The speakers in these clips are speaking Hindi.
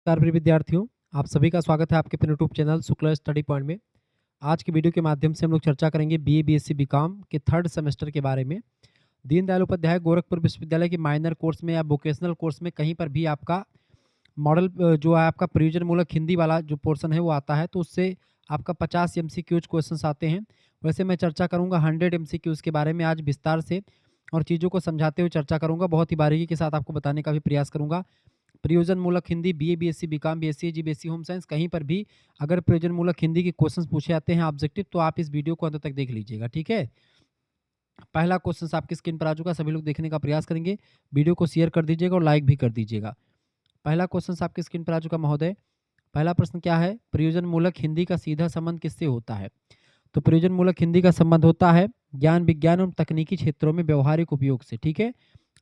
नमस्कार प्रिय विद्यार्थियों, आप सभी का स्वागत है आपके अपने YouTube channel Shukla study point में। आज की वीडियो के माध्यम से हम लोग चर्चा करेंगे बीए बीएससी बीकॉम के थर्ड सेमेस्टर के बारे में। दीनदयाल उपाध्याय गोरखपुर विश्वविद्यालय के माइनर कोर्स में या वोकेशनल कोर्स में कहीं पर भी आपका मॉडल जो है आपका प्रयोजनमूलक हिंदी वाला जो पोर्शन है वो आता है, तो उससे आपका 50 एमसीक्यूज क्वेश्चंस आते हैं। वैसे मैं चर्चा करूँगा 100 एमसीक्यूज के बारे में आज विस्तार से और चीज़ों को समझाते हुए चर्चा करूँगा। बहुत ही बारीकी के साथ आपको बताने का भी प्रयास करूँगा। प्रयोजनमूलक Hindi BA BSc BCom BSc जीबीएससी होम साइंस कहीं पर भी अगर प्रयोजनमूलक हिंदी के क्वेश्चंस पूछे जाते हैं ऑब्जेक्टिव, तो आप इस वीडियो को अंत तक देख लीजिएगा, ठीक है। पहला क्वेश्चन आपकी स्क्रीन पर आ चुका है, सभी लोग देखने का प्रयास करेंगे। वीडियो को शेयर कर दीजिएगा और लाइक भी कर दीजिएगा। पहला क्वेश्चन आपकी स्क्रीन पर आ चुका महोदय। पहला प्रश्न क्या है, प्रयोजनमूलक हिंदी का सीधा संबंध किससे होता है? तो प्रयोजनमूलक हिंदी का संबंध होता है ज्ञान विज्ञान एवं तकनीकी क्षेत्रों में व्यवहारिक उपयोग से, ठीक है।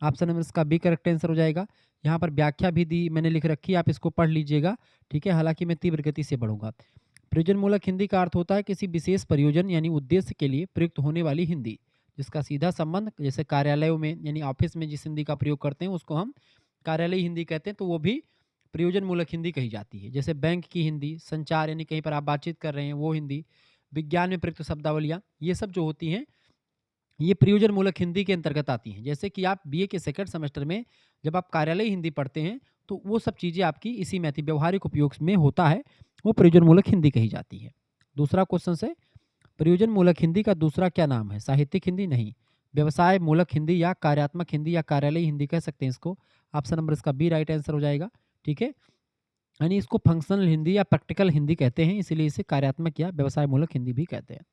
ऑप्शन नंबर इसका बी करेक्ट आंसर हो जाएगा। यहाँ पर व्याख्या भी दी मैंने लिख रखी है, आप इसको पढ़ लीजिएगा, ठीक है। हालांकि मैं तीव्र गति से पढ़ूंगा। प्रयोजनमूलक हिंदी का अर्थ होता है किसी विशेष प्रयोजन यानी उद्देश्य के लिए प्रयुक्त होने वाली हिंदी जिसका सीधा संबंध, जैसे कार्यालयों में यानी ऑफिस में जिस हिंदी का प्रयोग करते हैं उसको हम कार्यालयी हिंदी कहते हैं, तो वो भी प्रयोजनमूलक हिंदी कही जाती है। जैसे बैंक की हिंदी, संचार यानी कहीं पर आप बातचीत कर रहे हैं वो हिंदी, विज्ञान में प्रयुक्त शब्दावलियाँ, ये सब जो होती हैं ये प्रयोजनमूलक हिंदी के अंतर्गत आती हैं। जैसे कि आप बीए के सेकंड सेमेस्टर में जब आप कार्यालयी हिंदी पढ़ते हैं तो वो सब चीज़ें आपकी इसी में आती, व्यवहारिक उपयोग में होता है, वो प्रयोजनमूलक हिंदी कही जाती है। दूसरा क्वेश्चन से, प्रयोजनमूलक हिंदी का दूसरा क्या नाम है? साहित्यिक हिंदी नहीं, व्यवसाय मूलक हिंदी या कार्यात्मक हिंदी या कार्यालयी हिंदी कह सकते हैं इसको। ऑप्शन नंबर इसका बी राइट आंसर हो जाएगा, ठीक है। यानी इसको फंक्शनल हिंदी या प्रैक्टिकल हिंदी कहते हैं, इसीलिए इसे कार्यात्मक या व्यवसाय मूलक हिंदी भी कहते हैं।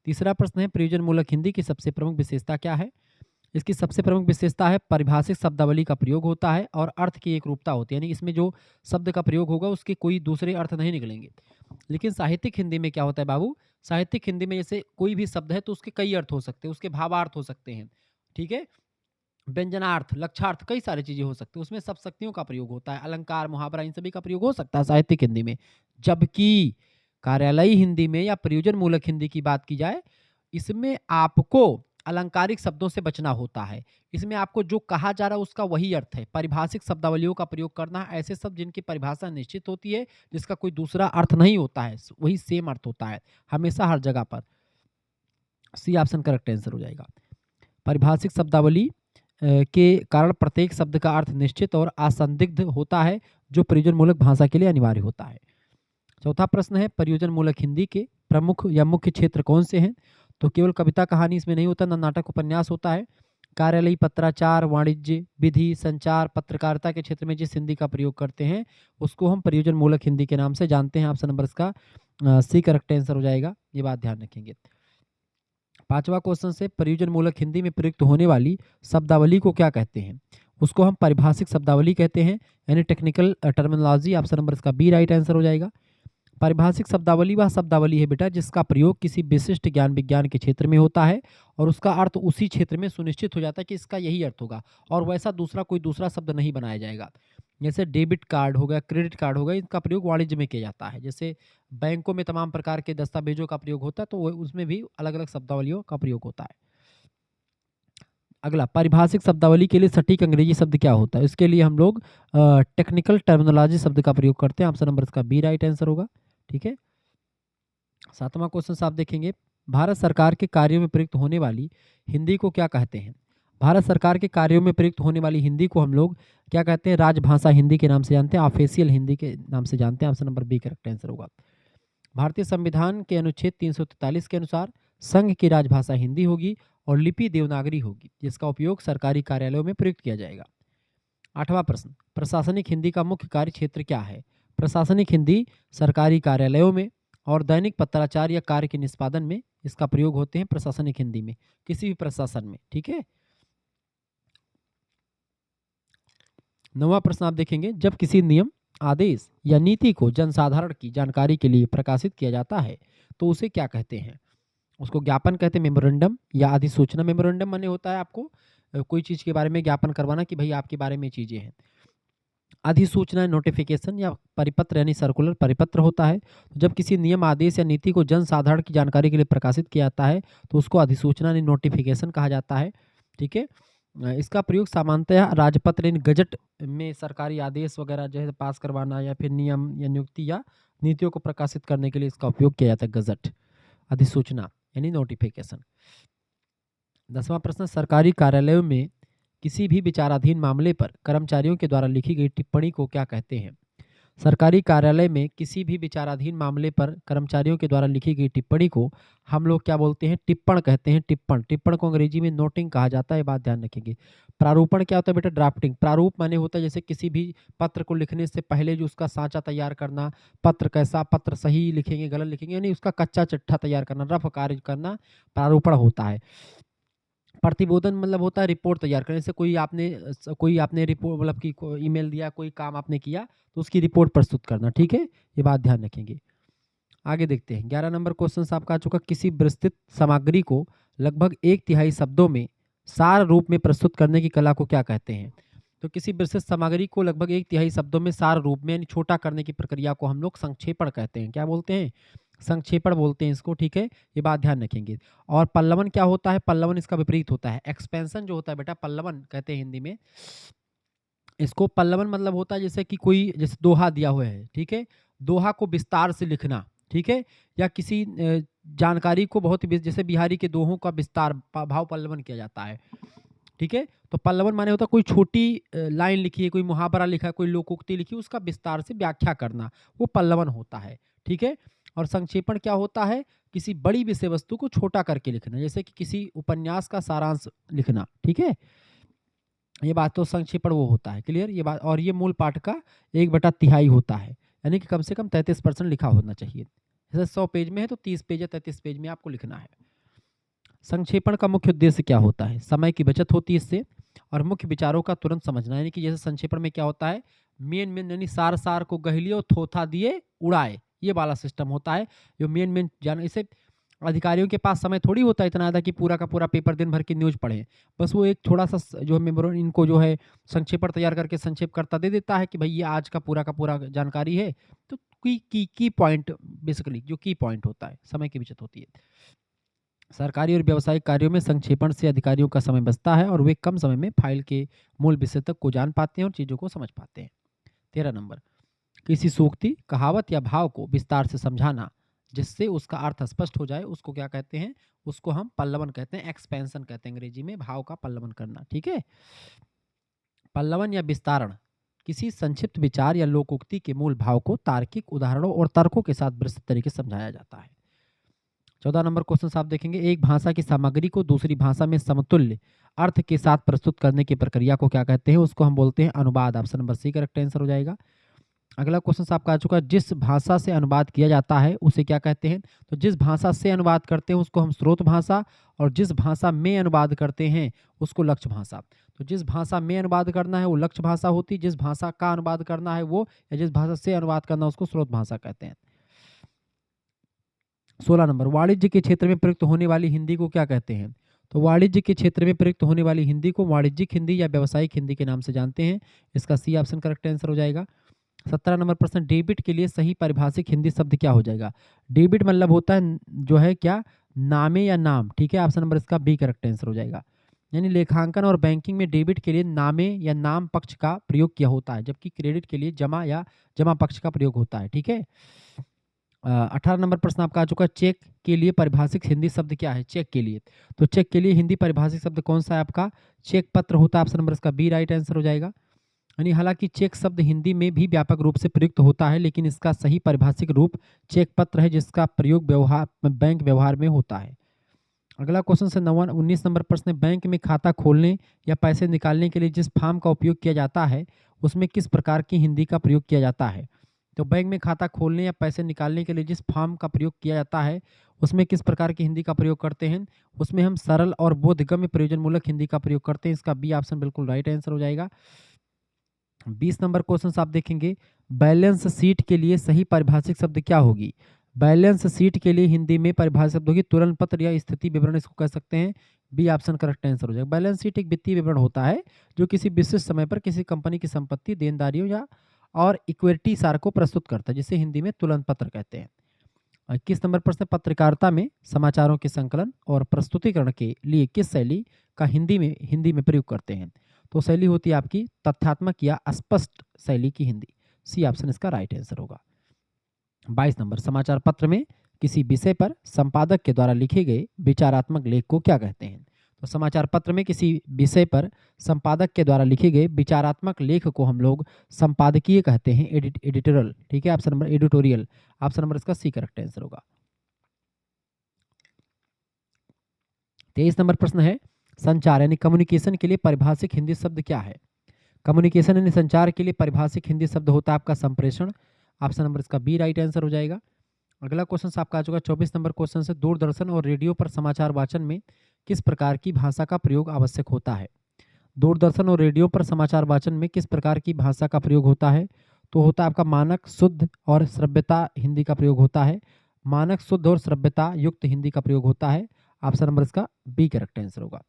तीसरा प्रश्न है, प्रयोजनमूलक हिंदी की सबसे प्रमुख विशेषता क्या है? इसकी सबसे प्रमुख विशेषता है परिभाषिक शब्दावली का प्रयोग होता है और अर्थ की एक रूपता होती है, यानी इसमें जो शब्द का प्रयोग होगा उसके कोई दूसरे अर्थ नहीं निकलेंगे। लेकिन साहित्यिक हिंदी में क्या होता है बाबू, साहित्यिक हिंदी में जैसे कोई भी शब्द है तो उसके कई अर्थ हो सकते हैं, उसके भावार्थ हो सकते हैं, ठीक है। व्यंजनार्थ, लक्षार्थ, कई सारी चीजें हो सकती हैं, उसमें सब शक्तियों का प्रयोग होता है, अलंकार मुहावरा इन सभी का प्रयोग हो सकता है साहित्यिक हिंदी में। जबकि कार्यालयी हिंदी में या प्रयोजन मूलक हिंदी की बात की जाए, इसमें आपको अलंकारिक शब्दों से बचना होता है। इसमें आपको जो कहा जा रहा है उसका वही अर्थ है, परिभाषिक शब्दावलियों का प्रयोग करना है, ऐसे शब्द जिनकी परिभाषा निश्चित होती है, जिसका कोई दूसरा अर्थ नहीं होता है, वही सेम अर्थ होता है हमेशा हर जगह पर। सी ऑप्शन करेक्ट आंसर हो जाएगा। परिभाषिक शब्दावली के कारण प्रत्येक शब्द का अर्थ निश्चित और असंदिग्ध होता है, जो प्रयोजन मूलक भाषा के लिए अनिवार्य होता है। चौथा प्रश्न है, प्रयोजन मूलक हिंदी के प्रमुख या मुख्य क्षेत्र कौन से हैं? तो केवल कविता कहानी इसमें नहीं होता, ना नाटक उपन्यास होता है। कार्यालयी पत्राचार, वाणिज्य, विधि, संचार, पत्रकारिता के क्षेत्र में जिस हिंदी का प्रयोग करते हैं उसको हम प्रयोजन मूलक हिंदी के नाम से जानते हैं। ऑप्शन नंबर इसका सी करेक्ट आंसर हो जाएगा, ये बात ध्यान रखेंगे। पांचवा क्वेश्चन से, प्रयोजन मूलक हिंदी में प्रयुक्त होने वाली शब्दावली को क्या कहते हैं? उसको हम परिभाषिक शब्दावली कहते हैं, यानी टेक्निकल टर्मिनोलॉजी। ऑप्शन नंबर इसका बी राइट आंसर हो जाएगा। परिभाषिक शब्दावली वह शब्दावली है बेटा जिसका प्रयोग किसी विशिष्ट ज्ञान विज्ञान के क्षेत्र में होता है और उसका अर्थ उसी क्षेत्र में सुनिश्चित हो जाता है कि इसका यही अर्थ होगा और वैसा दूसरा कोई दूसरा शब्द नहीं बनाया जाएगा। जैसे डेबिट कार्ड हो गया, क्रेडिट कार्ड हो गया, इनका प्रयोग वाणिज्य में किया जाता है। जैसे बैंकों में तमाम प्रकार के दस्तावेजों का प्रयोग होता है, तो उसमें भी अलग अलग शब्दावलियों का प्रयोग होता है। अगला, परिभाषिक शब्दावली के लिए सटीक अंग्रेजी शब्द क्या होता है? इसके लिए हम लोग टेक्निकल टर्मिनोलॉजी शब्द का प्रयोग करते हैं। ऑप्शन नंबर इसका बी राइट आंसर होगा, ठीक है। सातवां क्वेश्चन आप देखेंगे, भारत सरकार के कार्यों में प्रयुक्त होने वाली हिंदी को क्या कहते हैं? भारत सरकार के कार्यों में प्रयुक्त होने वाली हिंदी को हम लोग क्या कहते हैं? राजभाषा हिंदी के नाम से जानते हैं, ऑफिशियल हिंदी के नाम से जानते हैं। Option number B correct answer होगा। भारतीय संविधान के अनुच्छेद 343 के अनुसार संघ की राजभाषा हिंदी होगी और लिपि देवनागरी होगी, जिसका उपयोग सरकारी कार्यालयों में प्रयुक्त किया जाएगा। आठवां प्रश्न, प्रशासनिक हिंदी का मुख्य कार्य क्षेत्र क्या है? प्रशासनिक हिंदी सरकारी कार्यालयों में और दैनिक पत्राचार या कार्य के निष्पादन में इसका प्रयोग होते हैं। प्रशासनिक हिंदी में किसी भी प्रशासन में, ठीक है। नौवां प्रश्न आप देखेंगे, जब किसी नियम, आदेश या नीति को जनसाधारण की जानकारी के लिए प्रकाशित किया जाता है तो उसे क्या कहते हैं? उसको ज्ञापन कहते हैं, मेमोरेंडम या अधिसूचना। मेमोरेंडम माने होता है आपको कोई चीज के बारे में ज्ञापन करवाना कि भाई आपके बारे में चीजें हैं। अधिसूचना नोटिफिकेशन या परिपत्र यानी सर्कुलर परिपत्र होता है। जब किसी नियम, आदेश या नीति को जनसाधारण की जानकारी के लिए प्रकाशित किया जाता है तो उसको अधिसूचना यानी नोटिफिकेशन कहा जाता है, ठीक है। इसका प्रयोग सामान्यतः राजपत्र यानी गजट में सरकारी आदेश वगैरह जो है पास करवाना या फिर नियम या नियुक्ति या नीतियों को प्रकाशित करने के लिए इसका उपयोग किया जाता है। गजट अधिसूचना यानी नोटिफिकेशन। 10वां प्रश्न, सरकारी कार्यालयों में किसी भी विचाराधीन मामले पर कर्मचारियों के द्वारा लिखी गई टिप्पणी को क्या कहते हैं? सरकारी कार्यालय में किसी भी विचाराधीन मामले पर कर्मचारियों के द्वारा लिखी गई टिप्पणी को हम लोग क्या बोलते हैं? टिप्पण कहते हैं। टिप्पण टिप्पण को अंग्रेजी में नोटिंग कहा जाता है, ये बात ध्यान रखेंगे। प्रारूपण क्या होता है बेटा? ड्राफ्टिंग। प्रारूप माने होता है जैसे किसी भी पत्र को लिखने से पहले जो उसका सांचा तैयार करना, पत्र कैसा, पत्र सही लिखेंगे गलत लिखेंगे, यानी उसका कच्चा चिट्ठा तैयार करना, रफ कार्य करना प्रारूपण होता है। प्रतिवेदन मतलब होता है रिपोर्ट तैयार करने से कोई आपने रिपोर्ट मतलब कि ईमेल दिया, कोई काम आपने किया तो उसकी रिपोर्ट प्रस्तुत करना। ठीक है, ये बात ध्यान रखेंगे। आगे देखते हैं 11 नंबर क्वेश्चन आपका आ चुका। किसी विस्तृत सामग्री को लगभग 1/3 शब्दों में सार रूप में प्रस्तुत करने की कला को क्या कहते हैं? तो किसी विस्तृत सामग्री को लगभग 1/3 शब्दों में सार रूप में यानी छोटा करने की प्रक्रिया को हम लोग संक्षेपण कहते हैं। क्या बोलते हैं? संक्षेपण बोलते हैं इसको। ठीक है, ये बात ध्यान रखेंगे। और पल्लवन क्या होता है? पल्लवन इसका विपरीत होता है। एक्सपेंशन जो होता है बेटा, पल्लवन कहते हैं हिंदी में इसको। पल्लवन मतलब होता है जैसे कि कोई जैसे दोहा दिया हुआ है, ठीक है, दोहा को विस्तार से लिखना, ठीक है, या किसी जानकारी को बहुत जैसे बिहारी के दोहों का विस्तार भाव पल्लवन किया जाता है। ठीक है, तो पल्लवन माने होता है कोई छोटी लाइन लिखी है, कोई मुहावरा लिखा है, कोई लोकोक्ति लिखी है, उसका विस्तार से व्याख्या करना, वो पल्लवन होता है। ठीक है, और संक्षेपण क्या होता है? किसी बड़ी विषय वस्तु को छोटा करके लिखना, जैसे कि किसी उपन्यास का सारांश लिखना। ठीक है, ये बात तो संक्षेपण वो होता है। क्लियर ये बात। और ये मूल पाठ का 1/3 होता है, यानी कि कम से कम 33% लिखा होना चाहिए। जैसे 100 पेज में है तो 30 पेज या 33 पेज में आपको लिखना है। संक्षेपण का मुख्य उद्देश्य क्या होता है? समय की बचत होती है इससे, और मुख्य विचारों का तुरंत समझना, यानी कि जैसे संक्षेपण में क्या होता है? मेन यानी सार सार को गहलियो थोथा दिए उड़ाए, ये वाला सिस्टम होता है। जो मेन जान, इसे अधिकारियों के पास समय थोड़ी होता है इतना ज़्यादा कि पूरा का पूरा पेपर दिन भर की न्यूज़ पढ़ें। बस वो एक थोड़ा सा जो है मेमोर इनको जो है संक्षेपण तैयार करके संक्षेप करता दे देता है कि भाई ये आज का पूरा जानकारी है। तो की पॉइंट बेसिकली जो की पॉइंट होता है, समय की बचत होती है। सरकारी और व्यावसायिक कार्यों में संक्षेपण से अधिकारियों का समय बचता है और वे कम समय में फाइल के मूल विषय तक को जान पाते हैं और चीज़ों को समझ पाते हैं। 13 नंबर, किसी सूक्ति, कहावत या भाव को विस्तार से समझाना जिससे उसका अर्थ स्पष्ट हो जाए, उसको क्या कहते हैं? उसको हम पल्लवन कहते हैं, एक्सपेंशन कहते हैं अंग्रेजी में, भाव का पल्लवन करना। ठीक है, पल्लवन या विस्तारण किसी संक्षिप्त विचार या लोकोक्ति के मूल भाव को तार्किक उदाहरणों और तर्कों के साथ विस्तृत तरीके से समझाया जाता है। 14 नंबर क्वेश्चन आप देखेंगे। एक भाषा की सामग्री को दूसरी भाषा में समतुल्य अर्थ के साथ प्रस्तुत करने की प्रक्रिया को क्या कहते हैं? उसको हम बोलते हैं अनुवाद। Option number C correct answer हो जाएगा। अगला क्वेश्चन आपका आ चुका है। जिस भाषा से अनुवाद किया जाता है उसे क्या कहते हैं? तो जिस भाषा से अनुवाद करते हैं उसको हम स्रोत भाषा, और जिस भाषा में अनुवाद करते हैं उसको लक्ष्य भाषा। तो जिस भाषा में अनुवाद करना है वो लक्ष्य भाषा होती है, जिस भाषा का अनुवाद करना है वो, या जिस भाषा से अनुवाद करना है उसको स्रोत भाषा कहते हैं। 16 नंबर, वाणिज्य के क्षेत्र में प्रयुक्त होने वाली हिंदी को क्या कहते हैं? तो वाणिज्य के क्षेत्र में प्रयुक्त होने वाली हिंदी को वाणिज्यिक हिंदी या व्यावसायिक हिंदी के नाम से जानते हैं। इसका सी ऑप्शन करेक्ट आंसर हो जाएगा। 17 नंबर प्रश्न, डेबिट के लिए सही पारिभाषिक हिंदी शब्द क्या हो जाएगा? डेबिट मतलब होता है जो है क्या? नामे या नाम। ठीक है, ऑप्शन नंबर इसका बी करेक्ट आंसर हो जाएगा। यानी लेखांकन और बैंकिंग में डेबिट के लिए नामे या नाम पक्ष का प्रयोग किया होता है, जबकि क्रेडिट के लिए जमा या जमा पक्ष का प्रयोग होता है। ठीक है, 18 नंबर प्रश्न आपका आ चुका है। चेक के लिए परिभाषिक हिंदी शब्द क्या है? चेक के लिए, तो चेक के लिए हिंदी परिभाषिक शब्द कौन सा है आपका? चेक पत्र होता है। ऑप्शन नंबर इसका बी राइट आंसर हो जाएगा। यानी हालांकि चेक शब्द हिंदी में भी व्यापक रूप से प्रयुक्त होता है, लेकिन इसका सही परिभाषिक रूप चेक पत्र है, जिसका प्रयोग व्यवहार बैंक व्यवहार में होता है। अगला क्वेश्चन से 19 नंबर प्रश्न, बैंक में खाता खोलने या पैसे निकालने के लिए जिस फॉर्म का उपयोग किया जाता है उसमें किस प्रकार की हिंदी का प्रयोग किया जाता है? तो बैंक में खाता खोलने या पैसे निकालने के लिए जिस फॉर्म का प्रयोग किया जाता है उसमें किस प्रकार की हिंदी का प्रयोग करते हैं? उसमें हम सरल और बोधगम्य प्रयोजनमूलक हिंदी का प्रयोग करते हैं। इसका बी ऑप्शन बिल्कुल राइट आंसर हो जाएगा। 20 नंबर क्वेश्चन आप देखेंगे। बैलेंस शीट के लिए सही पारिभाषिक शब्द क्या होगी? बैलेंस शीट के लिए हिंदी में परिभाषित शब्द होगी तुलन पत्र या स्थिति विवरण, इसको कह सकते हैं। बी ऑप्शन करेक्ट आंसर हो जाएगा। बैलेंस शीट एक वित्तीय विवरण होता है जो किसी विशिष्ट समय पर किसी कंपनी की संपत्ति, देनदारियों या और इक्विटी सार को प्रस्तुत करता है, जिसे हिंदी में तुलन पत्र कहते हैं। 21 नंबर प्रश्न, पत्रकारिता में समाचारों के संकलन और प्रस्तुतिकरण के लिए किस शैली का हिंदी में प्रयोग करते हैं? तो शैली होती है आपकी तथ्यात्मक या अस्पष्ट शैली की हिंदी। सी ऑप्शन इसका राइट आंसर होगा। 22 नंबर, समाचार पत्र में किसी विषय पर संपादक के द्वारा लिखे गए विचारात्मक लेख को क्या कहते हैं? तो समाचार पत्र में किसी विषय पर संपादक के द्वारा लिखे गए विचारात्मक लेख को हम लोग संपादकीय कहते हैं, एडिटोरियल। ठीक है, option number editorial, option number इसका सी करेक्ट आंसर होगा। 23 नंबर प्रश्न है, संचार यानी कम्युनिकेशन के लिए परिभाषिक हिंदी शब्द क्या है? कम्युनिकेशन यानी संचार के लिए परिभाषिक हिंदी शब्द होता है आपका संप्रेषण। ऑप्शन नंबर इसका बी राइट आंसर हो जाएगा। अगला क्वेश्चन आपका आ चुका 24 नंबर क्वेश्चन से, दूरदर्शन और रेडियो पर समाचार वाचन में किस प्रकार की भाषा का प्रयोग आवश्यक होता है? दूरदर्शन और रेडियो पर समाचार वाचन में किस प्रकार की भाषा का प्रयोग होता है? तो होता है आपका मानक, शुद्ध और श्रव्यता हिंदी का प्रयोग होता है। मानक, शुद्ध और श्रव्यता युक्त हिंदी का प्रयोग होता है। ऑप्शन नंबर इसका बी करेक्ट आंसर होगा।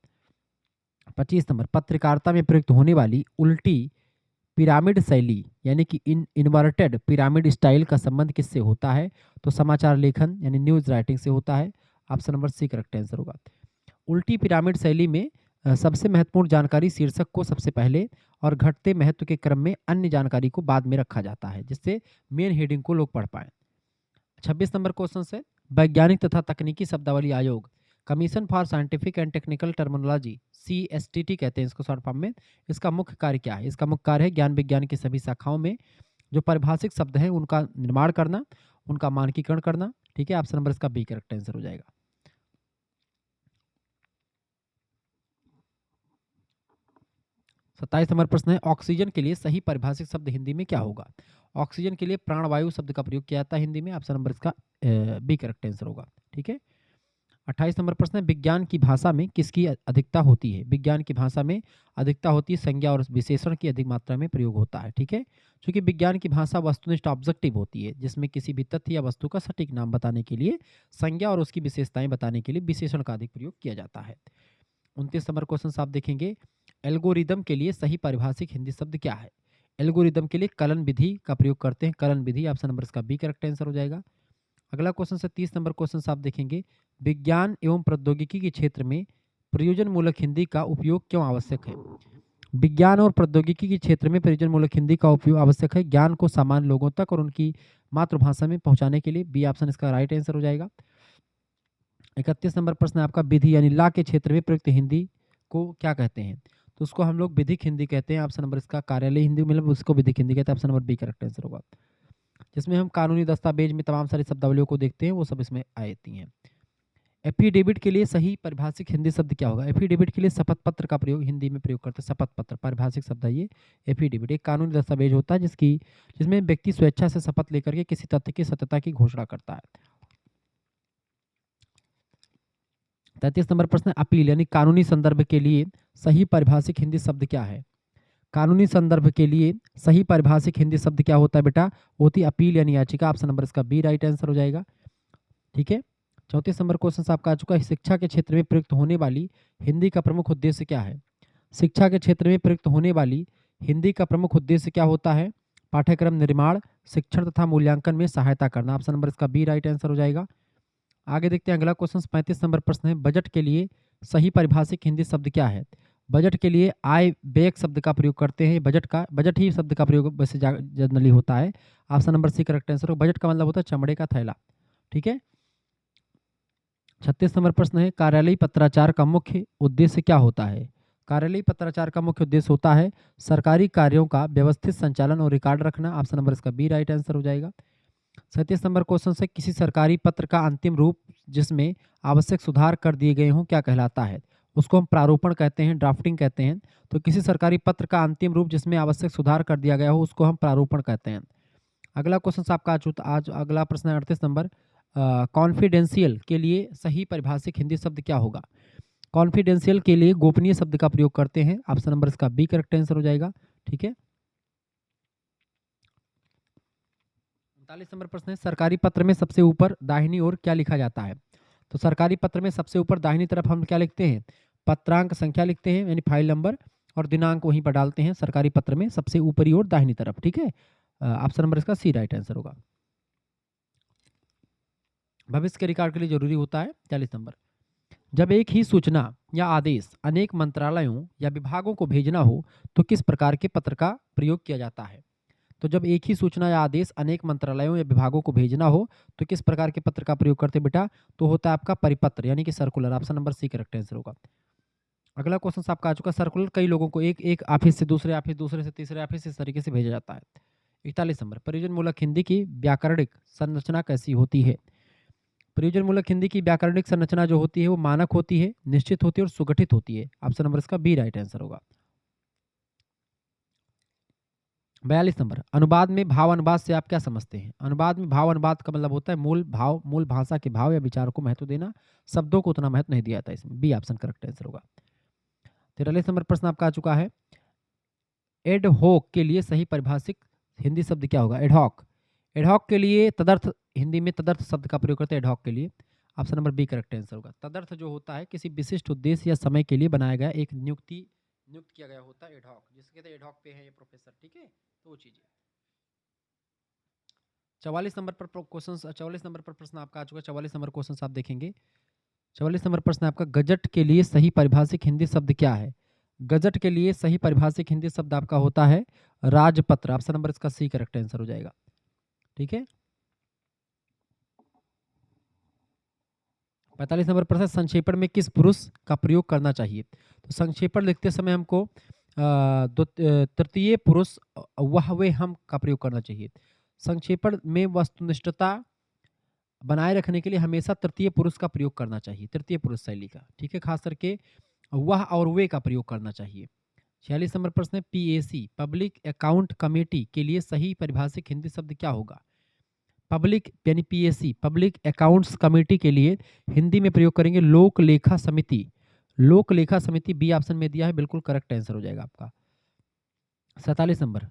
25 नंबर, पत्रकारिता में प्रयुक्त होने वाली उल्टी पिरामिड शैली यानी कि इन्वर्टेड पिरामिड स्टाइल का संबंध किससे होता है? तो समाचार लेखन यानी न्यूज राइटिंग से होता है। Option number C correct answer होगा। उल्टी पिरामिड शैली में सबसे महत्वपूर्ण जानकारी शीर्षक को सबसे पहले और घटते महत्व के क्रम में अन्य जानकारी को बाद में रखा जाता है, जिससे मेन हेडिंग को लोग पढ़ पाए। 26 नंबर क्वेश्चन से, वैज्ञानिक तथा तकनीकी शब्दावली आयोग, commission for scientific and technical terminology, CSTT कहते हैं इसको शॉर्ट फॉर्म में, इसका मुख्य कार्य क्या है? इसका मुख्य कार्य है ज्ञान विज्ञान की सभी शाखाओं में जो परिभाषिक शब्द हैं उनका निर्माण करना, उनका मानकीकरण करना। ठीक है, ऑप्शन नंबर इसका बी करेक्ट आंसर हो जाएगा। 27 नंबर प्रश्न है, ऑक्सीजन के लिए सही परिभाषिक शब्द हिंदी में क्या होगा? ऑक्सीजन के लिए प्राणवायु शब्द का प्रयोग किया जाता है हिंदी में। ऑप्शन नंबर इसका बी करेक्ट आंसर होगा। ठीक है, 28 नंबर प्रश्न है, विज्ञान की भाषा में किसकी अधिकता होती है? विज्ञान की भाषा में अधिकता होती है संज्ञा और विशेषण की अधिक मात्रा में प्रयोग होता है। ठीक है, क्योंकि विज्ञान की भाषा वस्तुनिष्ठ ऑब्जेक्टिव होती है, जिसमें किसी भी तथ्य या वस्तु का सटीक नाम बताने के लिए संज्ञा और उसकी विशेषताएं बताने के लिए विशेषण का अधिक प्रयोग किया जाता है। 29 नंबर क्वेश्चन आप देखेंगे, एल्गोरिदम के लिए सही परिभाषिक हिंदी शब्द क्या है? एल्गोरिदम के लिए कलन विधि का प्रयोग करते हैं, कलन विधि। ऑप्शन नंबर इसका बी करेक्ट आंसर हो जाएगा। अगला क्वेश्चन से 30 नंबर क्वेश्चन आप देखेंगे, विज्ञान एवं प्रौद्योगिकी के क्षेत्र में प्रयोजन मूलक हिंदी का उपयोग क्यों आवश्यक है? विज्ञान और प्रौद्योगिकी के क्षेत्र में प्रयोजन मूलक हिंदी का उपयोग आवश्यक है ज्ञान को सामान्य लोगों तक और उनकी मातृभाषा में पहुंचाने के लिए। बी ऑप्शन इसका राइट आंसर हो जाएगा। 31 नंबर प्रश्न है आपका, विधि यानी लॉ के क्षेत्र में प्रयुक्त हिंदी को क्या कहते हैं? तो उसको हम लोग विधिक हिंदी कहते हैं। ऑप्शन नंबर इसका कार्यालय हिंदी, मतलब उसको विधिक हिंदी कहते हैं। Option number B correct answer होगा। जिसमें हम कानूनी दस्तावेज में तमाम सारी शब्दावलियों को देखते हैं, वो सब इसमें आती हैं। एफिडेविट के लिए सही परिभाषिक हिंदी शब्द क्या होगा? एफिडेविट के लिए शपथ पत्र का प्रयोग हिंदी में प्रयोग करते हैं। शपथ पत्र परिभाषिक शब्द है ये। एफिडेविट एक कानूनी दस्तावेज होता है जिसमें व्यक्ति स्वेच्छा से शपथ लेकर के किसी तथ्य की सत्यता की घोषणा करता है। 33 नंबर प्रश्न, अपील यानी कानूनी संदर्भ के लिए सही परिभाषिक हिंदी शब्द क्या है? कानूनी संदर्भ के लिए सही परिभाषिक हिंदी शब्द क्या होता है बेटा? होती अपील यानी याचिका। ऑप्शन नंबर इसका बी राइट आंसर हो जाएगा। ठीक है, 34 नंबर क्वेश्चन आपका आ चुका है, शिक्षा के क्षेत्र में प्रयुक्त होने वाली हिंदी का प्रमुख उद्देश्य क्या है? शिक्षा के क्षेत्र में प्रयुक्त होने वाली हिंदी का प्रमुख उद्देश्य क्या होता है? पाठ्यक्रम निर्माण, शिक्षण तथा मूल्यांकन में सहायता करना। ऑप्शन नंबर इसका बी राइट आंसर हो जाएगा। आगे देखते हैं अगला क्वेश्चन 35 नंबर प्रश्न है, बजट के लिए सही परिभाषिक हिंदी शब्द क्या है? बजट के लिए आय व्यय शब्द का प्रयोग करते हैं। बजट ही शब्द का प्रयोग वैसे जनरली होता है। Option number C correct answer हो। बजट का मतलब होता है चमड़े का थैला। ठीक है, 36 नंबर प्रश्न है, कार्यालयीय पत्राचार का मुख्य उद्देश्य क्या होता है? कार्यालयीय पत्राचार का मुख्य उद्देश्य होता है सरकारी कार्यों का व्यवस्थित संचालन और रिकॉर्ड रखना। ऑप्शन नंबर इसका बी राइट आंसर हो जाएगा। 37 नंबर क्वेश्चन से, किसी सरकारी पत्र का अंतिम रूप जिसमें आवश्यक सुधार कर दिए गए हों क्या कहलाता है? उसको हम प्रारूपण कहते हैं, ड्राफ्टिंग कहते हैं। तो किसी सरकारी पत्र का अंतिम रूप जिसमें आवश्यक सुधार कर दिया गया हो उसको हम प्रारूपण कहते हैं। अगला क्वेश्चन आपका आज अगला प्रश्न है 38 नंबर, कॉन्फिडेंशियल के लिए सही परिभाषिक हिंदी शब्द क्या होगा? कॉन्फिडेंशियल के लिए गोपनीय शब्द का प्रयोग करते हैं। ऑप्शन नंबर इसका बी करेक्ट आंसर हो जाएगा। ठीक है, 39 नंबर प्रश्न है, सरकारी पत्र में सबसे ऊपर दाहिनी ओर क्या लिखा जाता है? तो सरकारी पत्र में सबसे ऊपर दाहिनी तरफ हम क्या लिखते हैं? पत्रांक संख्या लिखते हैं, यानी फाइल नंबर, और दिनांक वहीं पर डालते हैं सरकारी पत्र में सबसे ऊपरी ओर दाहिनी तरफ। ठीक है, ऑप्शन नंबर इसका सी राइट आंसर होगा। भविष्य के रिकॉर्ड के लिए जरूरी होता है। 40 नंबर, जब एक ही सूचना या आदेश अनेक मंत्रालयों या विभागों को भेजना हो तो किस प्रकार के पत्र का प्रयोग किया जाता है? तो जब एक ही सूचना या आदेश अनेक मंत्रालयों या विभागों को भेजना हो तो किस प्रकार के पत्र का प्रयोग करते हैं बेटा? तो होता है आपका परिपत्र यानी कि circular. Option number C correct answer होगा। अगला क्वेश्चन आपका आ चुका, सर्कुलर कई लोगों को एक एक ऑफिस से दूसरे ऑफिस, दूसरे से तीसरे ऑफिस, इस तरीके से भेजा जाता है। 41 नंबर, प्रयोजन मूलक हिंदी की व्याकरणिक संरचना कैसी होती है? प्रयोजन मूलक हिंदी की व्याकरणिक संरचना जो होती है वो मानक होती है, निश्चित होती है और सुगठित होती है। ऑप्शन नंबर इसका बी राइट आंसर होगा। 42 नंबर, अनुवाद में भाव अनुवाद से आप क्या समझते हैं? अनुवाद में भाव अनुवाद का मतलब होता है मूल भाव, मूल भाषा के भाव या विचारों को महत्व देना, शब्दों को उतना महत्व नहीं दिया जाता इसमें। बी ऑप्शन करेक्ट आंसर होगा। 43 नंबर प्रश्न आपका आ चुका है, एडहॉक के लिए सही परिभाषित हिंदी शब्द क्या होगा? एडहॉक, एडहॉक के लिए तदर्थ, हिंदी में तदर्थ शब्द का प्रयोग करते हैं एडहॉक के लिए। Option number B correct answer होगा। तदर्थ जो होता है किसी विशिष्ट उद्देश्य या समय के लिए बनाया गया एक नियुक्त किया गया होता है एडहॉक, जिसके कहते हैं एडहॉक पे है ये प्रोफेसर, ठीक है, तो वो चीजें। 44 नंबर पर क्वेश्चन, 44 नंबर पर प्रश्न आपका आ चुका है। 44 नंबर क्वेश्चन आप देखेंगे। 44 नंबर प्रश्न आपका, गजट के लिए सही परिभाषित हिंदी शब्द क्या है? गजट के लिए सही परिभाषित हिंदी शब्द आपका होता है राजपत्र। ऑप्शन नंबर इसका सी करेक्ट आंसर हो जाएगा, ठीक है। 45 नंबर प्रश्न, संक्षेपण में किस पुरुष का प्रयोग करना चाहिए? तो संक्षेपण लिखते समय हमको तृतीय पुरुष वह वे हम का प्रयोग करना चाहिए। संक्षेपण में वस्तुनिष्ठता बनाए रखने के लिए हमेशा तृतीय पुरुष का प्रयोग करना चाहिए, तृतीय पुरुष शैली का, ठीक है। खास करके वह और वे का प्रयोग करना चाहिए। 46 नंबर प्रश्न है, पीएसी पब्लिक अकाउंट कमेटी के लिए सही परिभाषित हिंदी शब्द क्या होगा? पब्लिक यानी पीएसी पब्लिक अकाउंट्स कमेटी के लिए हिंदी में प्रयोग करेंगे लोक लेखा समिति। लोक लेखा समिति बी ऑप्शन में दिया है, बिल्कुल करेक्ट आंसर हो जाएगा आपका। 47 नंबर,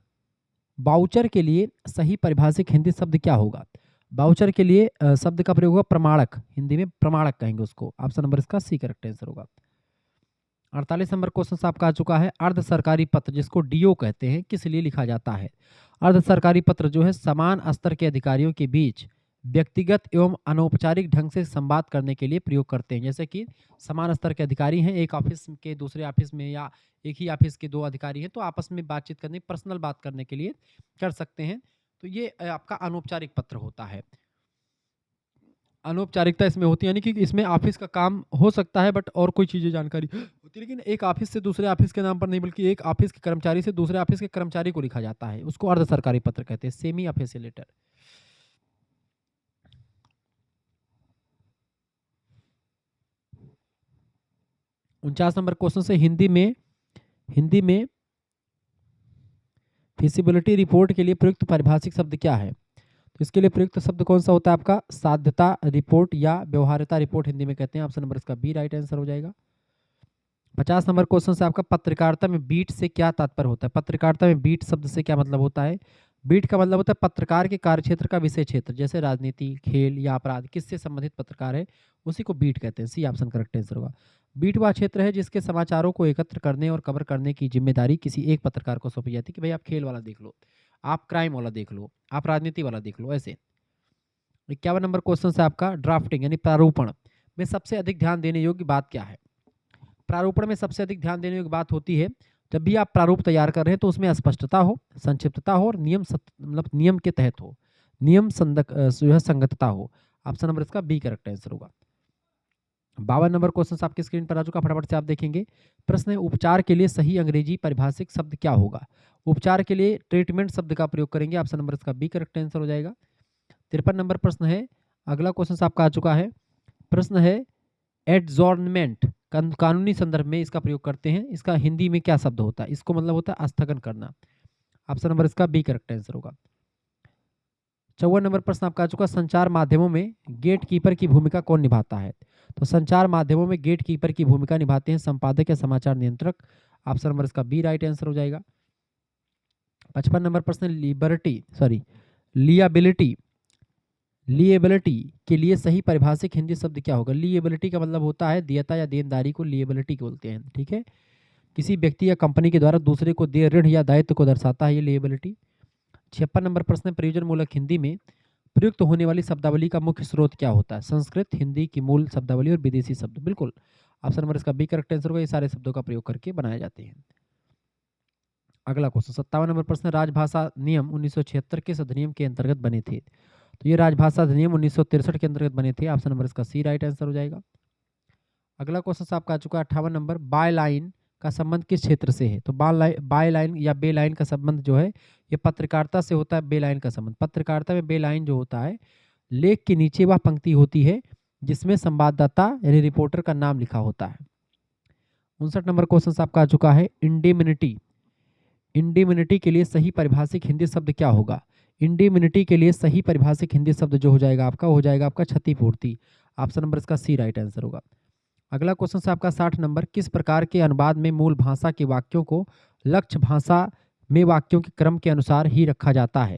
बाउचर के लिए सही परिभाषित हिंदी शब्द क्या होगा? बाउचर के लिए शब्द का प्रयोग होगा प्रमाणक, हिंदी में प्रमाणक कहेंगे उसको। ऑप्शन नंबर इसका सी करेक्ट आंसर होगा। 48 नंबर क्वेश्चन आपका आ चुका है, अर्ध सरकारी पत्र जिसको डीओ कहते हैं किस लिए लिखा जाता है? अर्ध सरकारी पत्र जो है समान स्तर के अधिकारियों के बीच व्यक्तिगत एवं अनौपचारिक ढंग से संवाद करने के लिए प्रयोग करते हैं। जैसे कि समान स्तर के अधिकारी हैं, एक ऑफिस के दूसरे ऑफिस में या एक ही ऑफिस के दो अधिकारी हैं, तो आपस में बातचीत करने, पर्सनल बात करने के लिए कर सकते हैं। तो ये आपका अनौपचारिक पत्र होता है। अनौपचारिकता इसमें होती है यानी कि इसमें ऑफिस का काम हो सकता है बट और कोई चीज़ें जानकारी होती है, लेकिन एक ऑफिस से दूसरे ऑफिस के नाम पर नहीं बल्कि एक ऑफिस के कर्मचारी से दूसरे ऑफिस के कर्मचारी को लिखा जाता है, उसको अर्ध सरकारी पत्र कहते हैं, सेमी ऑफिशियल लेटर। उनचास नंबर क्वेश्चन से, हिंदी में फिजिबिलिटी रिपोर्ट के लिए प्रयुक्त पारिभाषिक शब्द क्या है? तो इसके लिए प्रयुक्त शब्द कौन सा होता है आपका? साध्यता रिपोर्ट या व्यवहार्यता रिपोर्ट हिंदी में कहते हैं। ऑप्शन नंबर इसका बी राइट आंसर हो जाएगा। 50 नंबर क्वेश्चन से आपका, पत्रकारिता में बीट से क्या तात्पर्य होता है? पत्रकारिता में बीट शब्द से क्या मतलब होता है? बीट का मतलब होता है पत्रकार के कार्यक्षेत्र का विषय क्षेत्र, जैसे राजनीति, खेल या अपराध, किससे संबंधित पत्रकार है उसी को बीट कहते हैं। सी ऑप्शन करेक्ट आंसर होगा। बीट वह क्षेत्र है जिसके समाचारों को एकत्र करने और कवर करने की जिम्मेदारी किसी एक पत्रकार को सौंपी जाती है कि भाई आप खेल वाला देख लो, आप क्राइम वाला देख लो, आप राजनीति वाला देख लो, ऐसे। 51 नंबर क्वेश्चन से आपका, ड्राफ्टिंग यानी प्रारूपण में सबसे अधिक ध्यान देने योग्य बात क्या है? प्रारूपण में सबसे अधिक ध्यान देने की बात होती है जब भी आप प्रारूप तैयार कर रहे हैं तो उसमें स्पष्टता हो, संक्षिप्तता हो और मतलब नियम के तहत हो, जो है संगतता हो। ऑप्शन नंबर इसका बी करेक्ट आंसर होगा। 52 नंबर क्वेश्चन आपकी स्क्रीन पर आ चुका, फटाफट से आप देखेंगे। प्रश्न है, उपचार के लिए सही अंग्रेजी परिभाषित शब्द क्या होगा? उपचार के लिए ट्रीटमेंट शब्द का प्रयोग करेंगे। ऑप्शन नंबर इसका बी करेक्ट आंसर हो जाएगा। 53 नंबर प्रश्न है, अगला क्वेश्चन आपका आ चुका है। प्रश्न है, एडजॉर्नमेंट कानूनी संदर्भ में इसका प्रयोग करते हैं, इसका हिंदी में क्या शब्द होता है? इसको मतलब होता है स्थगन करना। ऑप्शन नंबर इसका बी करेक्ट आंसर होगा। 54 नंबर प्रश्न आपका आ चुका, संचार माध्यमों में गेट कीपर की भूमिका कौन निभाता है? तो संचार माध्यमों में गेट कीपर की भूमिका निभाते हैं संपादक या समाचार नियंत्रक। ऑप्शन नंबर इसका बी राइट आंसर हो जाएगा। 55 नंबर प्रश्न, लियाबिलिटी लिएबिलिटी के लिए सही परिभाषित हिंदी शब्द क्या होगा? लिएबिलिटी का मतलब होता है देयता या देनदारी को लिएबिलिटी बोलते हैं, ठीक है। किसी व्यक्ति या कंपनी के द्वारा दूसरे को दिए ऋण या दायित्व को दर्शाता है ये लिएबिलिटी। 56 नंबर प्रश्न, प्रयोजन मूलक हिंदी में प्रयुक्त होने वाली शब्दावली का मुख्य स्रोत क्या होता है? संस्कृत, हिंदी की मूल शब्दावली और विदेशी शब्द। बिल्कुल, ऑप्शन नंबर इसका बी करेक्ट आंसर होगा। ये सारे शब्दों का प्रयोग करके बनाए जाते हैं। अगला क्वेश्चन 57 नंबर प्रश्न, राजभाषा नियम 1976 किस अधिनियम के अंतर्गत बने थे? तो ये राजभाषा अधिनियम 1963 के अंतर्गत बने थे। ऑप्शन नंबर इसका सी राइट आंसर हो जाएगा। अगला क्वेश्चन आपका आ चुका है 58 नंबर, बाय लाइन का संबंध किस क्षेत्र से है? तो बाय लाइन या बे लाइन का संबंध जो है ये पत्रकारिता से होता है। बे लाइन का संबंध पत्रकारिता में बे लाइन जो होता है, लेख के नीचे वह पंक्ति होती है जिसमें संवाददाता यानी रिपोर्टर का नाम लिखा होता है। 59 नंबर क्वेश्चन आपका आ चुका है, इंडिमिनिटी। इंडिमिनिटी के लिए सही परिभाषिक हिंदी शब्द क्या होगा? इंडिमिनिटी के लिए सही परिभाषिक हिंदी शब्द जो हो जाएगा आपका, हो जाएगा आपका क्षतिपूर्ति। ऑप्शन नंबर इसका सी राइट आंसर होगा। अगला क्वेश्चन से आपका 60 नंबर, किस प्रकार के अनुवाद में मूल भाषा के वाक्यों को लक्ष्य भाषा में वाक्यों के क्रम के अनुसार ही रखा जाता है?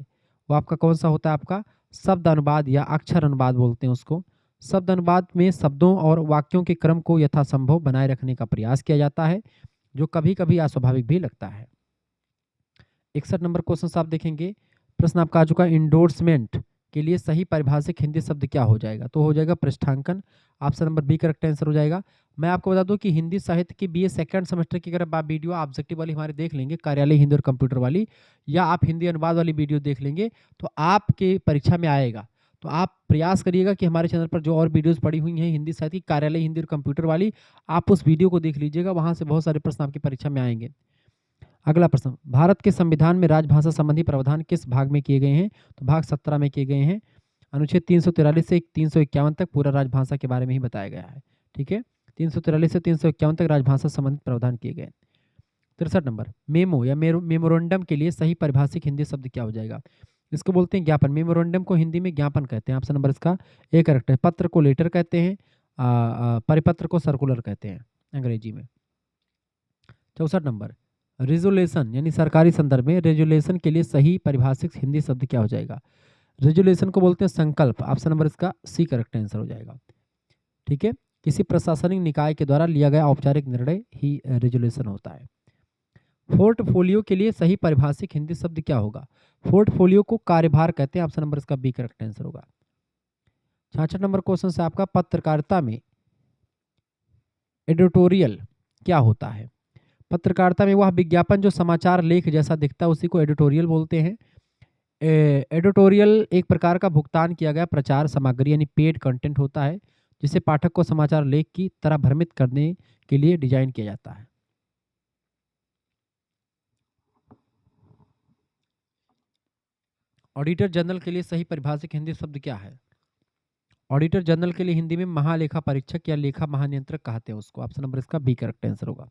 वो आपका कौन सा होता है? आपका शब्द अनुवाद या अक्षर अनुवाद बोलते हैं उसको। शब्द अनुवाद में शब्दों और वाक्यों के क्रम को यथासंभव बनाए रखने का प्रयास किया जाता है, जो कभी कभी अस्वाभाविक भी लगता है। 61 नंबर क्वेश्चन आप देखेंगे, प्रश्न आपका आ चुका है, इंडोर्समेंट के लिए सही परिभाषिक हिंदी शब्द क्या हो जाएगा? तो हो जाएगा पृष्ठांकन। Option number B correct answer हो जाएगा। मैं आपको बता दूं कि हिंदी साहित्य की बीए सेकंड सेमेस्टर की अगर आप वीडियो ऑब्जेक्टिव वाली हमारे देख लेंगे, कार्यालय हिंदी और कंप्यूटर वाली, या आप हिंदी अनुवाद वाली वीडियो देख लेंगे, तो आपके परीक्षा में आएगा। तो आप प्रयास करिएगा कि हमारे चैनल पर जो और वीडियोस पड़ी हुई हैं हिंदी साहित्य की, कार्यालय हिंदी और कंप्यूटर वाली, आप उस वीडियो को देख लीजिएगा, वहां से बहुत सारे प्रश्न आपकी परीक्षा में आएंगे। अगला प्रश्न, भारत के संविधान में राजभाषा संबंधी प्रावधान किस भाग में किए गए हैं? तो भाग 17 में किए गए हैं। अनुच्छेद 343 से 351 तक पूरा राजभाषा के बारे में ही बताया गया है। ठीक है, 343 से 351 तक राजभाषा संबंधित प्रावधान किए गए। 63 नंबर, मेमो या मेमोरेंडम के लिए सही परिभाषिक हिंदी शब्द क्या हो जाएगा? इसको बोलते हैं ज्ञापन। मेमोरेंडम को हिंदी में ज्ञापन कहते हैं। ऑप्शन नंबर इसका ए करेक्ट है। पत्र को लेटर कहते हैं, परिपत्र को सर्कुलर कहते हैं अंग्रेजी में। 64 नंबर, रेजुलेशन यानी सरकारी संदर्भ में रेजुलेशन के लिए सही परिभाषिक हिंदी शब्द क्या हो जाएगा? रेजुलेशन को बोलते हैं संकल्प। ऑप्शन नंबर इसका सी करेक्ट आंसर हो जाएगा। ठीक है, किसी प्रशासनिक निकाय के द्वारा लिया गया औपचारिक निर्णय ही रेजुलेशन होता है। पोर्टफोलियो के लिए सही परिभाषिक हिंदी शब्द क्या होगा? पोर्टफोलियो को कार्यभार कहते हैं। ऑप्शन नंबर इसका बी करेक्ट आंसर होगा। 66 नंबर क्वेश्चन से आपका, पत्रकारिता में एडिटोरियल क्या होता है? पत्रकारिता में वह विज्ञापन जो समाचार लेख जैसा दिखता है उसी को एडिटोरियल बोलते हैं। एडिटोरियल एक प्रकार का भुगतान किया गया प्रचार सामग्री यानी पेड कंटेंट होता है, जिसे पाठक को समाचार लेख की तरह भ्रमित करने के लिए डिजाइन किया जाता है। ऑडिटर जनरल के लिए सही परिभाषिक हिंदी शब्द क्या है? ऑडिटर जनरल के लिए हिंदी में महालेखा परीक्षक या लेखा महानियंत्रक कहते हैं उसको। ऑप्शन नंबर इसका बी करेक्ट आंसर होगा।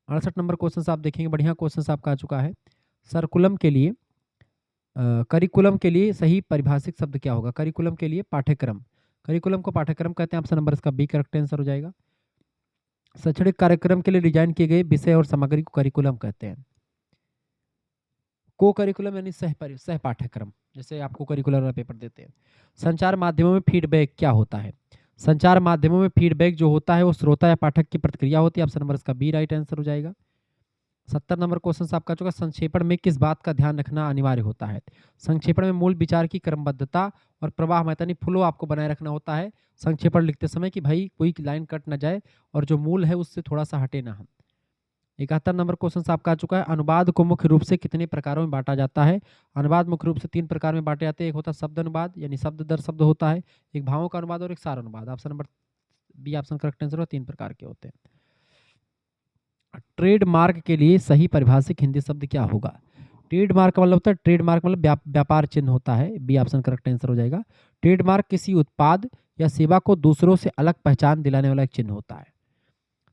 68 नंबर क्वेश्चन आप देखेंगे, बढ़िया क्वेश्चन आपका आ चुका है। सर्कुलम के लिए करिकुलम के लिए सही परिभाषिक शब्द क्या होगा? करिकुलम के लिए पाठ्यक्रम। करिकुलम को पाठ्यक्रम कहते हैं। ऑप्शन नंबर इसका बी करेक्ट आंसर हो जाएगा। शैक्षणिक कार्यक्रम के लिए डिजाइन किए गए विषय और सामग्री को करिकुलम कहते हैं। को करिकुलम यानी सह पाठ्यक्रम, जैसे आपको करिकुलर वाला पेपर देते हैं। संचार माध्यमों में फीडबैक क्या होता है? संचार माध्यमों में फीडबैक जो होता है वो श्रोता या पाठक की प्रतिक्रिया होती है। ऑप्शन नंबर इसका बी राइट आंसर हो जाएगा। 70 नंबर क्वेश्चन आपका चुका, संक्षेपण में किस बात का ध्यान रखना अनिवार्य होता है? संक्षेपण में मूल विचार की क्रमबद्धता और प्रवाह यानी फ्लो आपको बनाए रखना होता है संक्षेपण लिखते समय, कि भाई कोई लाइन कट ना जाए और जो मूल है उससे थोड़ा सा हटे ना हम। 71 नंबर क्वेश्चन आपका आ चुका है, अनुवाद को मुख्य रूप से कितने प्रकारों में बांटा जाता है? अनुवाद मुख्य रूप से 3 प्रकार में बांटे जाते हैं। एक होता है शब्द अनुवाद यानी शब्द दर शब्द होता है, एक भावों का अनुवाद और एक सार अनुवाद। Option number B option correct answer होगा। 3 प्रकार के होते हैं। ट्रेडमार्क के लिए सही परिभाषिक हिंदी शब्द क्या होगा? ट्रेडमार्क का मतलब होता है, ट्रेडमार्क मतलब व्यापार चिन्ह होता है। बी ऑप्शन करेक्ट आंसर हो जाएगा। ट्रेडमार्क किसी उत्पाद या सेवा को दूसरों से अलग पहचान दिलाने वाला एक चिन्ह होता है।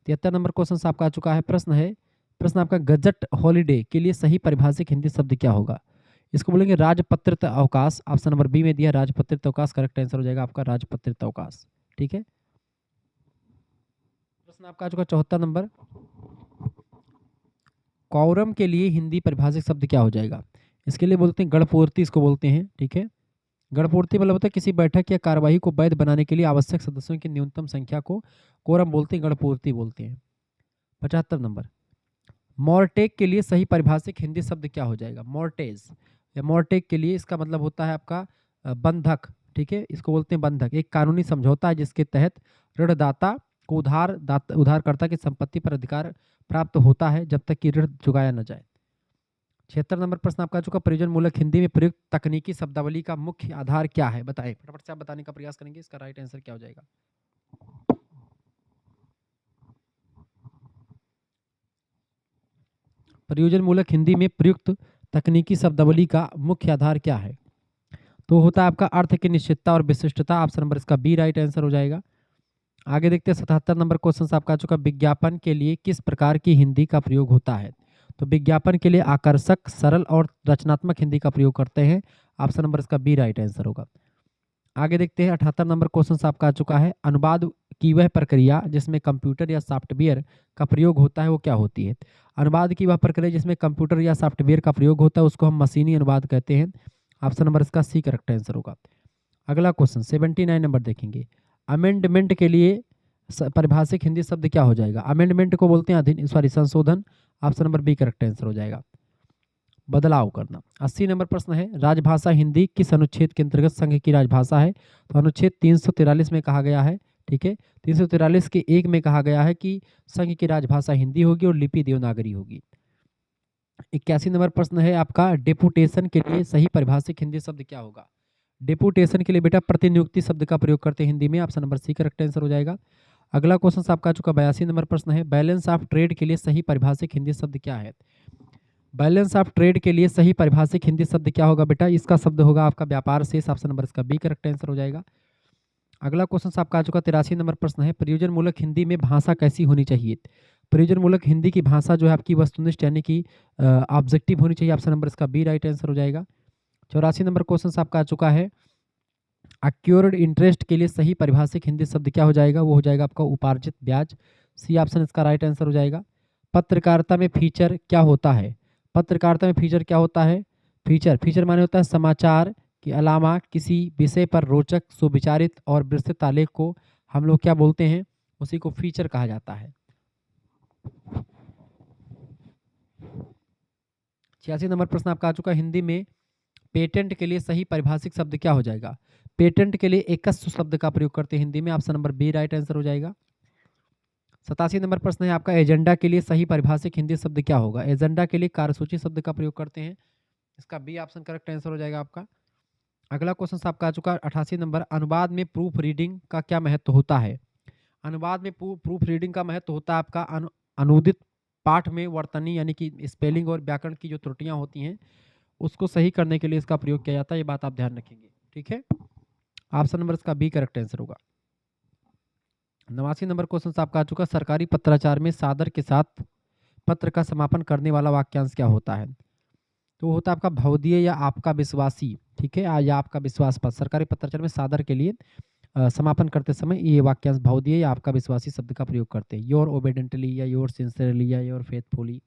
73 नंबर क्वेश्चन आपका आ चुका है। प्रश्न आपका, गजट हॉलीडे के लिए सही परिभाषिक हिंदी शब्द क्या होगा? इसको बोलेंगे राजपत्रित अवकाश। ऑप्शन नंबर बी में दिया राजपत्रित अवकाश, करेक्ट आंसर हो जाएगा आपका राजपत्रित अवकाश। ठीक है, प्रश्न आपका आ चुका 74 नंबर, कौरम के लिए हिंदी परिभाषिक शब्द क्या हो जाएगा? इसके लिए बोलते हैं गणपूर्ति, इसको बोलते हैं। ठीक है, गणपूर्ति मतलब होता है किसी बैठक या कार्यवाही को वैध बनाने के लिए आवश्यक सदस्यों की न्यूनतम संख्या को कोरम बोलते हैं, गणपूर्ति बोलते हैं। 75 नंबर, मॉर्टेक के लिए सही परिभाषिक हिंदी शब्द क्या हो जाएगा? मॉर्टेज या मॉर्टेक के लिए इसका मतलब होता है आपका बंधक, ठीक है, इसको बोलते हैं बंधक, एक कानूनी समझौता है जिसके तहत ऋणदाता को उधारकर्ता की संपत्ति पर अधिकार प्राप्त होता है जब तक कि ऋण चुकाया न जाए। 76 नंबर प्रश्न आपका आ चुका, प्रयोजन मूलक हिंदी में प्रयुक्त तकनीकी शब्दावली का मुख्य आधार क्या है, बताएं। फटाफट से आप बताने का प्रयास करेंगे, इसका राइट आंसर क्या हो जाएगा। प्रयोजन मूलक हिंदी में प्रयुक्त तकनीकी शब्दावली का मुख्य आधार क्या है, तो होता है आपका अर्थ की निश्चितता और विशिष्टता। ऑप्शन नंबर इसका बी राइट आंसर हो जाएगा। आगे देखते हैं 77 नंबर क्वेश्चन आपका आ चुका, विज्ञापन के लिए किस प्रकार की हिंदी का प्रयोग होता है, तो विज्ञापन के लिए आकर्षक, सरल और रचनात्मक हिंदी का प्रयोग करते हैं। ऑप्शन नंबर इसका बी राइट आंसर होगा। आगे देखते हैं 78 नंबर क्वेश्चन आपका आ चुका है, अनुवाद की वह प्रक्रिया जिसमें कंप्यूटर या सॉफ्टवेयर का प्रयोग होता है वो क्या होती है। अनुवाद की वह प्रक्रिया जिसमें कंप्यूटर या सॉफ्टवेयर का प्रयोग होता है उसको हम मशीनी अनुवाद कहते हैं। ऑप्शन नंबर इसका सी करेक्ट आंसर होगा। अगला क्वेश्चन 79 नंबर देखेंगे, अमेंडमेंट के लिए परिभाषिक हिंदी शब्द क्या हो जाएगा। अमेंडमेंट को बोलते हैं संशोधन। Option number B correct answer हो जाएगा, बदलाव करना। 80 नंबर प्रश्न है, राजभाषा हिंदी किस अनुच्छेद के अंतर्गत संघ की राजभाषा है, तो अनुच्छेद 343 में कहा गया है, ठीक है, 343 के 1 में कहा गया है कि संघ की राजभाषा हिंदी होगी और लिपि देवनागरी होगी। 81 नंबर प्रश्न है आपका, डेपुटेशन के लिए सही परिभाषिक हिंदी शब्द क्या होगा। डेपुटेशन के लिए बेटा प्रतिनियुक्ति शब्द का प्रयोग करते हैं हिंदी में। Option number C correct answer हो जाएगा। अगला क्वेश्चन आपका आ चुका 82 नंबर प्रश्न है, बैलेंस ऑफ ट्रेड के लिए सही परिभाषिक हिंदी शब्द क्या है। बैलेंस ऑफ ट्रेड के लिए सही परिभाषिक हिंदी शब्द क्या होगा बेटा, इसका शब्द होगा आपका व्यापार शेष। ऑप्शन नंबर इसका बी करेक्ट आंसर हो जाएगा। अगला क्वेश्चन आपका आ चुका 83 नंबर प्रश्न है, प्रयोजन मूलक हिंदी में भाषा कैसी होनी चाहिए। प्रयोजन मूलक हिंदी की भाषा जो है आपकी वस्तुनिष्ठ यानी कि ऑब्जेक्टिव होनी चाहिए। ऑप्शन नंबर इसका बी राइट आंसर हो जाएगा। 84 नंबर क्वेश्चन आपका आ चुका है, अक्योर्ड इंटरेस्ट के लिए सही परिभाषिक हिंदी शब्द क्या हो जाएगा, वो हो जाएगा आपका उपार्जित ब्याज। सी ऑप्शन इसका राइट आंसर हो जाएगा। पत्रकारिता में फीचर क्या होता है, पत्रकारिता में फीचर क्या होता है, फीचर माने होता है समाचार के अलावा किसी विषय पर रोचक, सुविचारित और विस्तृत आलेख को हम लोग क्या बोलते हैं, उसी को फीचर कहा जाता है। 86 नंबर प्रश्न आपका आ चुका, हिंदी में पेटेंट के लिए सही परिभाषिक शब्द क्या हो जाएगा। पेटेंट के लिए एकस्व शब्द का प्रयोग करते हैं हिंदी में। Option number B right answer हो जाएगा। 87 नंबर प्रश्न है आपका, एजेंडा के लिए सही परिभाषिक हिंदी शब्द क्या होगा। एजेंडा के लिए कार्यसूची शब्द का प्रयोग करते हैं, इसका बी ऑप्शन करेक्ट आंसर हो जाएगा आपका। अगला क्वेश्चन आपका आ चुका 88 नंबर, अनुवाद में प्रूफ रीडिंग का क्या महत्व होता है। अनुवाद में प्रूफ रीडिंग का महत्व होता है आपका अनुदित पाठ में वर्तनी यानी कि स्पेलिंग और व्याकरण की जो त्रुटियां होती हैं उसको सही करने के लिए इसका प्रयोग किया जाता है, ये बात आप ध्यान रखेंगे, ठीक है। ऑप्शन नंबर इसका बी करेक्ट आंसर होगा। 89 नंबर क्वेश्चन आपका आ चुका, सरकारी पत्राचार में सादर के साथ पत्र का समापन करने वाला वाक्यांश क्या होता है, तो होता है आपका भवदीय या आपका विश्वासी, ठीक है, या आपका विश्वास पत्र। सरकारी पत्राचार में सादर के लिए समापन करते समय ये वाक्यांश भवदीय या आपका विश्वासी शब्द का प्रयोग करते हैं, योर ओबेडेंटली या योर सिंसियरली या योर फेथफुली।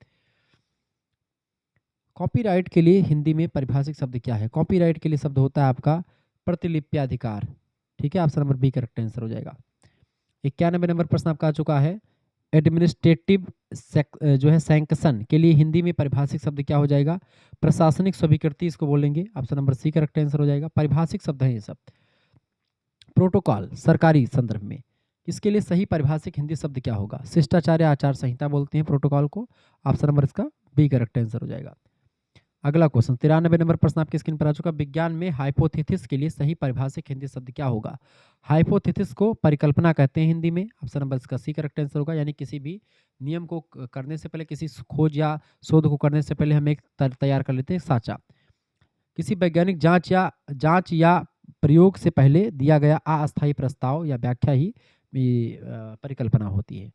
कॉपीराइट के लिए हिंदी में परिभाषिक शब्द क्या है। कॉपीराइट के लिए शब्द होता है आपका प्रतिलिप्याधिकार, ठीक है। Option number B correct answer हो जाएगा। 91 नंबर प्रश्न आपका आ चुका है, एडमिनिस्ट्रेटिव जो है सैंक्शन के लिए हिंदी में परिभाषिक शब्द क्या हो जाएगा। प्रशासनिक स्वीकृति इसको बोलेंगे। Option number C correct answer हो जाएगा। परिभाषिक शब्द है ये सब। प्रोटोकॉल सरकारी संदर्भ में, इसके लिए सही परिभाषिक हिंदी शब्द क्या होगा। शिष्टाचार या आचार संहिता बोलते हैं प्रोटोकॉल को। ऑप्शन नंबर इसका बी करेक्ट आंसर हो जाएगा। अगला क्वेश्चन 93 नंबर प्रश्न आपकी स्क्रीन पर आ चुका, विज्ञान में हाइपोथेसिस के लिए सही परिभाषिक हिंदी शब्द क्या होगा। हाइपोथेसिस को परिकल्पना कहते हैं हिंदी में। ऑप्शन नंबर इसका सी करेक्ट आंसर होगा, यानी किसी भी नियम को करने से पहले, किसी खोज या शोध को करने से पहले हम एक तैयार कर लेते हैं साचा। किसी वैज्ञानिक जांच या प्रयोग से पहले दिया गया अस्थायी प्रस्ताव या व्याख्या ही परिकल्पना होती है।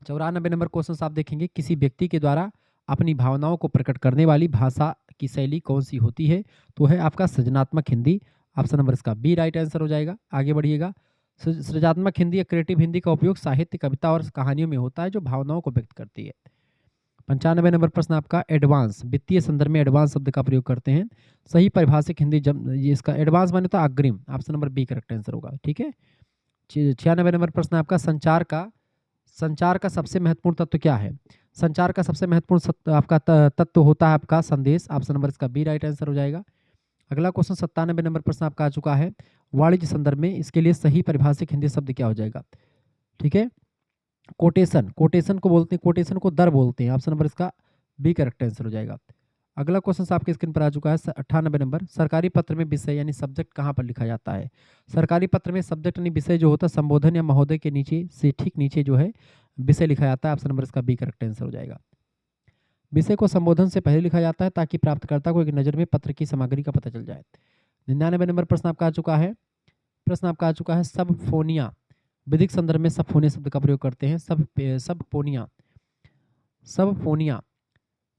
94 नंबर क्वेश्चन आप देखेंगे, किसी व्यक्ति के द्वारा अपनी भावनाओं को प्रकट करने वाली भाषा की शैली कौन सी होती है, तो है आपका सृजनात्मक हिंदी। ऑप्शन नंबर इसका बी राइट आंसर हो जाएगा। आगे बढ़िएगा, सृजनात्मक हिंदी या क्रिएटिव हिंदी का उपयोग साहित्य, कविता और कहानियों में होता है जो भावनाओं को व्यक्त करती है। 95 नंबर प्रश्न आपका, एडवांस वित्तीय संदर्भ में एडवांस शब्द का प्रयोग करते हैं। सही परिभाषिक हिंदी ये इसका एडवांस माने तो अग्रिम। Option number B correct answer होगा, ठीक है। 96 नंबर प्रश्न आपका, संचार का सबसे महत्वपूर्ण तत्व क्या है। संचार का सबसे महत्वपूर्ण आपका तत्व होता है आपका संदेश। ऑप्शन नंबर इसका बी राइट आंसर हो जाएगा। अगला क्वेश्चन 97 नंबर प्रश्न आपका आ चुका है। वाणिज्य संदर्भ में इसके लिए सही परिभाषित हिंदी शब्द क्या हो जाएगा? ठीक है, कोटेशन, कोटेशन को बोलते हैं, कोटेशन को दर बोलते हैं। ऑप्शन नंबर इसका बी करेक्ट आंसर हो जाएगा। अगला क्वेश्चन आपके स्क्रीन पर आ चुका है 98 नंबर। सरकारी पत्र में विषय यानी सब्जेक्ट कहाँ पर लिखा जाता है? सरकारी पत्र में सब्जेक्ट यानी विषय जो होता है संबोधन या महोदय के नीचे से ठीक नीचे जो है विषय लिखा जाता है। ऑप्शन नंबर इसका बी करेक्ट आंसर हो जाएगा। विषय को संबोधन से पहले लिखा जाता है ताकि प्राप्तकर्ता को एक नज़र में पत्र की सामग्री का पता चल जाए। 99 नंबर प्रश्न आपका आ चुका है। प्रश्न आपका आ चुका है सबफोनिया। विधिक संदर्भ में सबफोनिया शब्द का प्रयोग करते हैं। सबफोनिया, सबफोनिया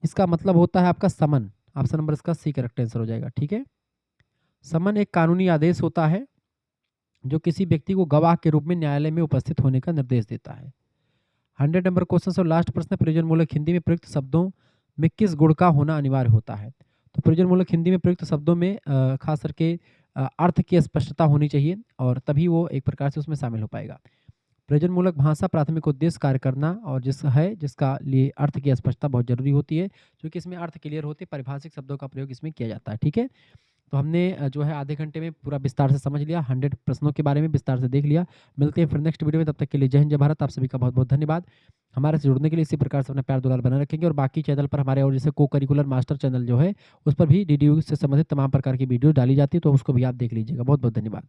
इसका मतलब होता है आपका समन। ऑप्शन नंबर इसका सी करेक्ट आंसर हो जाएगा। ठीक है, समन एक कानूनी आदेश होता है जो किसी व्यक्ति को गवाह के रूप में न्यायालय में उपस्थित होने का निर्देश देता है। 100 नंबर क्वेश्चन और लास्ट प्रश्न, प्रयोजनमूलक हिंदी में प्रयुक्त शब्दों में किस गुण का होना अनिवार्य होता है? तो प्रयोजनमूलक हिंदी में प्रयुक्त शब्दों में खास करके अर्थ की स्पष्टता होनी चाहिए और तभी वो एक प्रकार से उसमें शामिल हो पाएगा। प्रयोजनमूलक भाषा प्राथमिक उद्देश्य कार्य करना और जिसका लिए अर्थ की स्पष्टता बहुत जरूरी होती है, क्योंकि इसमें अर्थ क्लियर होते पारिभाषिक शब्दों का प्रयोग इसमें किया जाता है। ठीक है, तो हमने जो है आधे घंटे में पूरा विस्तार से समझ लिया, 100 प्रश्नों के बारे में विस्तार से देख लिया। मिलते हैं फिर नेक्स्ट वीडियो में, तब तक के लिए जय हिंद जय भारत। आप सभी का बहुत बहुत धन्यवाद। हमारे से जुड़ने के लिए इसी प्रकार से अपना प्यार दुलार बनाए रखेंगे और बाकी चैनल पर हमारे और जैसे को करिकुलर मास्टर चैनल जो है उस पर भी डीडीयू से संबंधित तमाम प्रकार की वीडियो डाली जाती है, तो उसको भी आप देख लीजिएगा। बहुत बहुत धन्यवाद।